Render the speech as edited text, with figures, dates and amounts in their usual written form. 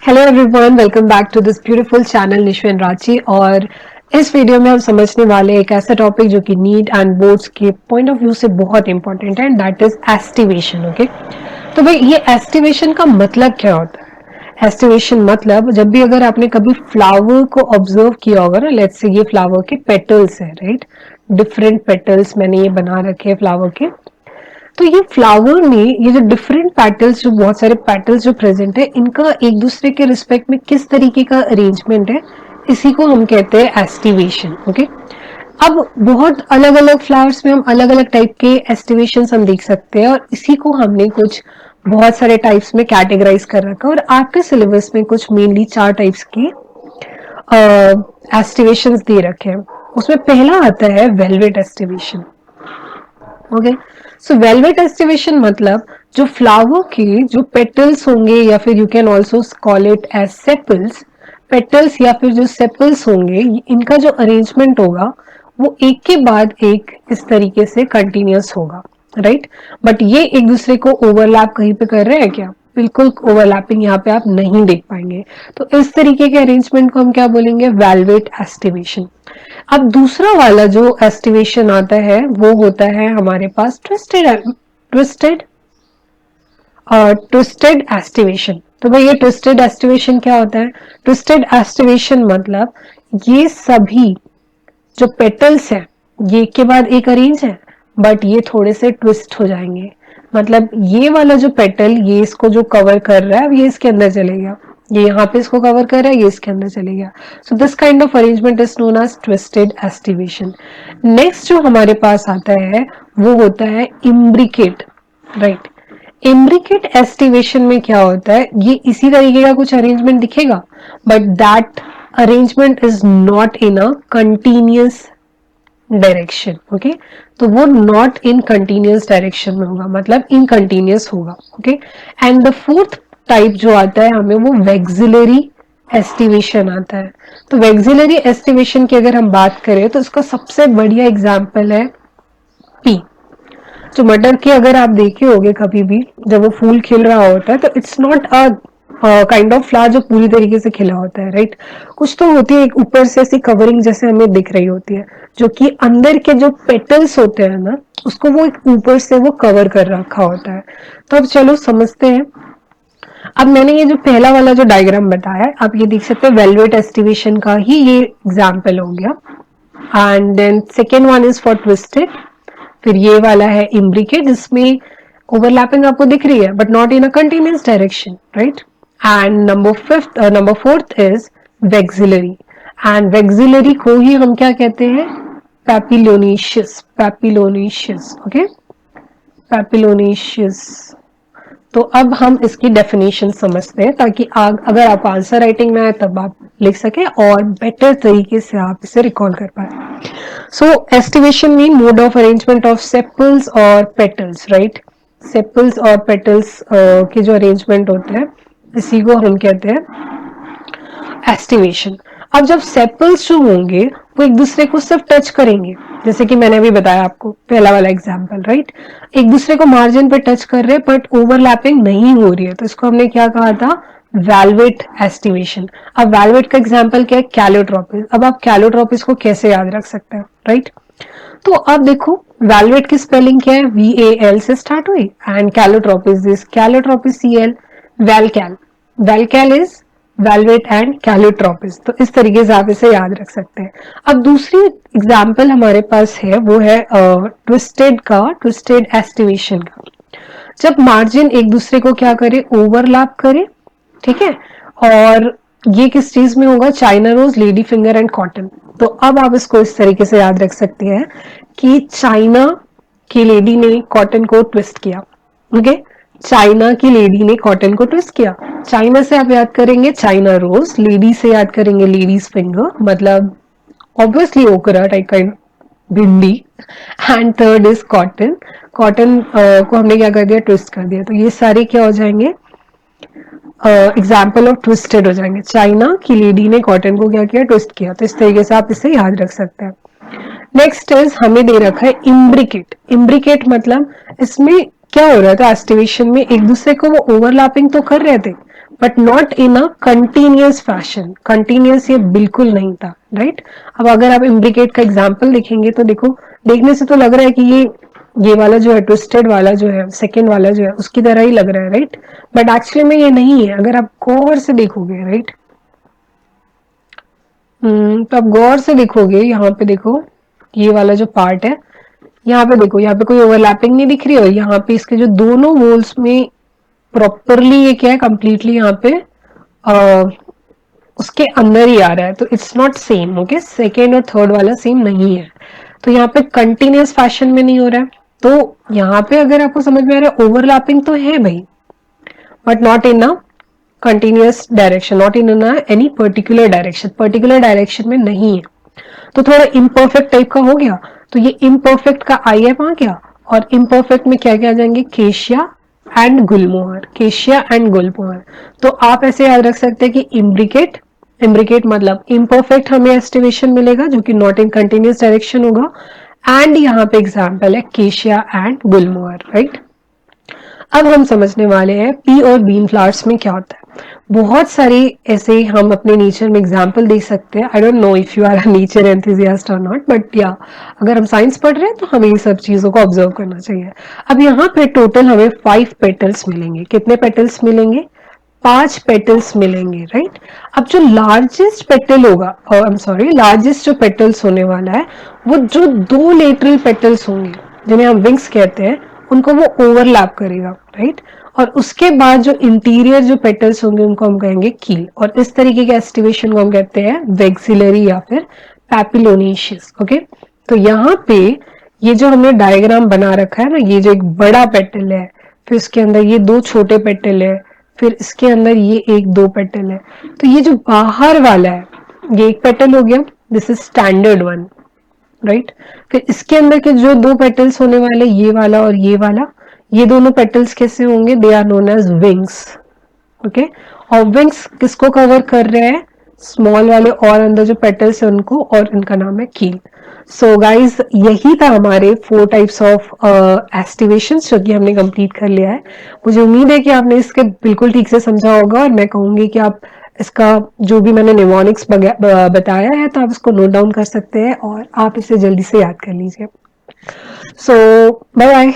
Hello everyone, welcome back to this beautiful channel Nishu and Ranchi. और इस video में हम समझने वाले हैं एक ऐसा टॉपिक जो कि नीट एंड बोर्ड्स के पॉइंट ऑफ व्यू से बहुत इंपॉर्टेंट है, and that is estimation. Okay, तो भाई ये एस्टिमेशन का मतलब क्या होता है? एस्टिमेशन मतलब जब भी अगर आपने कभी फ्लावर को ऑब्जर्व किया होगा ना, लेट्स से ये फ्लावर के पेटल्स है, राइट? डिफरेंट पेटल्स मैंने ये बना रखे हैं फ्लावर के। तो ये फ्लावर में ये जो डिफरेंट पेटल्स, जो बहुत सारे पेटल्स जो प्रेजेंट है, इनका एक दूसरे के रिस्पेक्ट में किस तरीके का अरेंजमेंट है, इसी को हम कहते हैं एस्टिवेशन। ओके, अब बहुत अलग अलग फ्लावर्स में हम अलग अलग टाइप के एस्टिवेशन हम देख सकते हैं, और इसी को हमने कुछ बहुत सारे टाइप्स में कैटेगराइज कर रखा है। और आपके सिलेबस में कुछ मेनली 4 टाइप्स के एस्टिवेशंस दे रखे हैं। उसमें पहला आता है valvate aestivation. Okay, so valvate aestivation मतलब जो फ्लावर के जो पेटल्स होंगे, या फिर you can also call it as sepals, petals या फिर जो सेपल्स होंगे, इनका जो अरेंजमेंट होगा वो एक के बाद एक इस तरीके से कंटिन्यूअस होगा, राइट? बट ये एक दूसरे को ओवरलैप कहीं पे कर रहे हैं क्या? बिल्कुल ओवरलैपिंग यहाँ पे आप नहीं देख पाएंगे। तो इस तरीके के अरेंजमेंट को हम क्या बोलेंगे? Velvet aestivation. अब दूसरा वाला जो एस्टिवेशन आता है वो होता है हमारे पास ट्विस्टेड ट्विस्टेड एस्टिवेशन। तो भाई ये ट्विस्टेड एस्टिवेशन क्या होता है? ट्विस्टेड एस्टिवेशन मतलब ये सभी जो पेटल्स है ये एक के बाद एक अरेंज है, बट ये थोड़े से ट्विस्ट हो जाएंगे। मतलब ये वाला जो पेटल ये इसको जो कवर कर रहा है, अब ये इसके अंदर चलेगा, ये यहाँ पे इसको कवर कर रहा है, ये इसके अंदर चलेगा। So this kind of arrangement is known as twisted aestivation. Next जो हमारे पास आता है वो होता है इम्ब्रिकेट, राइट? इम्ब्रिकेट एस्टिवेशन में क्या होता है? ये इसी तरीके का कुछ अरेंजमेंट दिखेगा, but that arrangement is not in a continuous direction. Okay, तो वो नॉट इन कंटिन्यूअस डायरेक्शन में होगा, मतलब इनकंटिन्यूअस होगा। Okay, and the fourth type जो आता है हमें, वो वेक्सिलरी एस्टिवेशन आता है। तो वेक्सिलरी एस्टिवेशन की अगर हम बात करें तो इसका सबसे बढ़िया एग्जाम्पल है पी। जो मटर के अगर आप देखे होगे कभी भी जब वो फूल खिल रहा होता है, तो it's not a kind of flower जो पूरी तरीके से खिला होता है, राइट? कुछ तो होती है एक ऊपर से ऐसी कवरिंग जैसे हमें दिख रही होती है, जो कि अंदर के जो पेटल्स होते हैं ना, उसको वो एक ऊपर से वो कवर कर रखा होता है। तो अब चलो समझते हैं। अब मैंने ये जो पहला वाला जो डायग्राम बताया है, आप ये देख सकते हैं वेलवेट एस्टिवेशन का ही ये एग्जाम्पल हो गया। And then second one is for twisted. फिर ये वाला है इम्ब्रिकेट, जिसमें ओवरलैपिंग आपको दिख रही है but not in a continuous direction, right? And number fourth is vexillary. And vexillary को ही हम क्या कहते हैं? पैपिलोनेशियस। पैपिलोनेशियस, ओके, पैपिलोनेशियस। तो अब हम इसकी डेफिनेशन समझते हैं, ताकि अगर आप आंसर राइटिंग में आए तब आप लिख सके और बेटर तरीके से आप इसे रिकॉल कर पाए। So aestivation mean mode of arrangement of sepals और पेटल्स, राइट? सेपल्स और पेटल्स के जो अरेंजमेंट होते हैं, इसी को हम कहते हैं एस्टिवेशन। अब जब सेपल्स जो होंगे वो एक दूसरे को सिर्फ टच करेंगे, जैसे कि मैंने अभी बताया आपको पहला वाला एग्जांपल, राइट? एक दूसरे को मार्जिन पे टच कर रहे हैं बट ओवरलैपिंग नहीं हो रही है, तो इसको हमने क्या कहा था? Velvet aestivation. अब वेलवेट का एग्जांपल क्या है? कैलोट्रोपिस। अब आप कैलोट्रोपिस को कैसे याद रख सकते हैं, राइट? तो अब देखो वेलवेट की स्पेलिंग क्या है? VAL से स्टार्ट हुई, and calotropis is calotropis CL। Velcal, velcal is velvet and calotropis. तो इस तरीके से आप इसे याद रख सकते हैं। अब दूसरी एग्जाम्पल हमारे पास है, वो है ट्विस्टेड का, ट्विस्टेड एस्टिवेशन का। जब मार्जिन एक दूसरे को क्या करे? ओवरलैप करे, ठीक है? और ये किस चीज में होगा? China rose, lady finger and cotton. तो अब आप इसको इस तरीके से याद रख सकते हैं कि चाइना की लेडी ने कॉटन को ट्विस्ट किया। ओके, चाइना की लेडी ने कॉटन को ट्विस्ट किया। चाइना से आप याद करेंगे चाइना रोज, लेडी से याद करेंगे लेडीज फिंगर, मतलब ऑब्वियसली ओकरा टाइप का भिंडी। And third is cotton. Cotton को हमने क्या कर दिया? ट्विस्ट कर दिया। तो ये सारे क्या हो जाएंगे? एग्जाम्पल ऑफ ट्विस्टेड हो जाएंगे। चाइना की लेडी ने कॉटन को क्या किया? ट्विस्ट किया। तो इस तरीके से आप इसे याद रख सकते हैं। नेक्स्ट इज हमें दे रखा है इम्ब्रिकेट। इम्ब्रिकेट मतलब इसमें क्या हो रहा था? एस्टिवेशन में एक दूसरे को वो ओवरलैपिंग तो कर रहे थे, but not in a continuous fashion. Continuous ये बिल्कुल नहीं था, राइट। अब अगर आप इम्ब्रिकेट का एग्जाम्पल देखेंगे तो देखो, देखने से तो लग रहा है कि ये वाला जो है, ट्विस्टेड वाला जो है, सेकेंड वाला जो है, उसकी तरह ही लग रहा है, राइट। बट एक्चुअली में ये नहीं है, अगर आप गौर से देखोगे, राइट। तो आप गौर से देखोगे, यहाँ पे देखो, ये वाला जो पार्ट है, यहाँ पे देखो, यहाँ पे कोई ओवरलैपिंग नहीं दिख रही है, और यहाँ पे इसके जो दोनों वॉल्स में प्रॉपरली ये क्या है, कंप्लीटली यहाँ पे उसके अंदर ही आ रहा है, तो it's not same. Okay, second और थर्ड वाला सेम नहीं है, तो यहाँ पे कंटिन्यूअस फैशन में नहीं हो रहा है। तो यहाँ पे अगर आपको समझ में आ रहा है, ओवरलैपिंग तो है भाई, but not in a continuous direction, not in any particular direction, particular direction में नहीं है। तो थोड़ा इम्परफेक्ट टाइप का हो गया, तो ये इम्परफेक्ट का आई एफ आ गया, और इम्परफेक्ट में क्या क्या आ जाएंगे, केशिया एंड गुलमोहर, केशिया एंड गुलमोहर। तो आप ऐसे याद रख सकते हैं कि इम्ब्रिकेट, इम्ब्रिकेट मतलब इम्परफेक्ट हमें एस्टिवेशन मिलेगा जो कि नॉट इन कंटिन्यूअस डायरेक्शन होगा, एंड यहाँ पे एग्जाम्पल है केशिया एंड गुलमोहर, राइट। अब हम समझने वाले हैं पी और बीन फ्लावर्स में क्या होता है। बहुत सारे ऐसे हम अपने नेचर में एग्जाम्पल देख सकते हैं। I don't know if you are a nature enthusiast or not, but या अगर हम साइंस पढ़ रहे हैं तो हमें ये सब चीजों को ऑब्जर्व करना चाहिए। अब यहाँ पे टोटल हमें 5 पेटल्स मिलेंगे। कितने पेटल्स मिलेंगे, 5 पेटल्स मिलेंगे, राइट। अब जो लार्जेस्ट पेटल होगा, आई एम सॉरी, लार्जेस्ट जो पेटल्स होने वाला है, वो जो 2 लेटरल पेटल्स होंगे जिन्हें हम विंग्स कहते हैं, उनको वो ओवरलैप करेगा, राइट। और उसके बाद जो इंटीरियर जो पेटल्स होंगे उनको हम कहेंगे कील, और इस तरीके के एस्टिवेशन को हम कहते हैं वेक्सिलरी या फिर पैपिलोनेशियस। ओके, तो यहाँ पे ये जो हमने डायग्राम बना रखा है ना, ये जो एक बड़ा पेटल है, फिर इसके अंदर ये 2 छोटे पेटल है, फिर इसके अंदर ये 1-2 पेटल है, तो ये जो बाहर वाला है ये एक पेटल हो गया, this is standard one, right. फिर इसके अंदर के जो 2 पेटल्स होने वाले, ये वाला और ये वाला, ये दोनों पेटल्स कैसे होंगे, they are known as wings. Okay, और विंग्स किसको कवर कर रहे हैं, स्मॉल वाले और अंदर जो पेटल्स है उनको, और इनका नाम है कील। सो गाइज, यही था हमारे 4 टाइप्स ऑफ एस्टिवेशन जो कि हमने कंप्लीट कर लिया है। मुझे उम्मीद है कि आपने इसके बिल्कुल ठीक से समझा होगा, और मैं कहूंगी कि आप इसका जो भी मैंने निमोनिक्स बताया है तो आप इसको नोट डाउन कर सकते हैं, और आप इसे जल्दी से याद कर लीजिए। सो बाय बाय।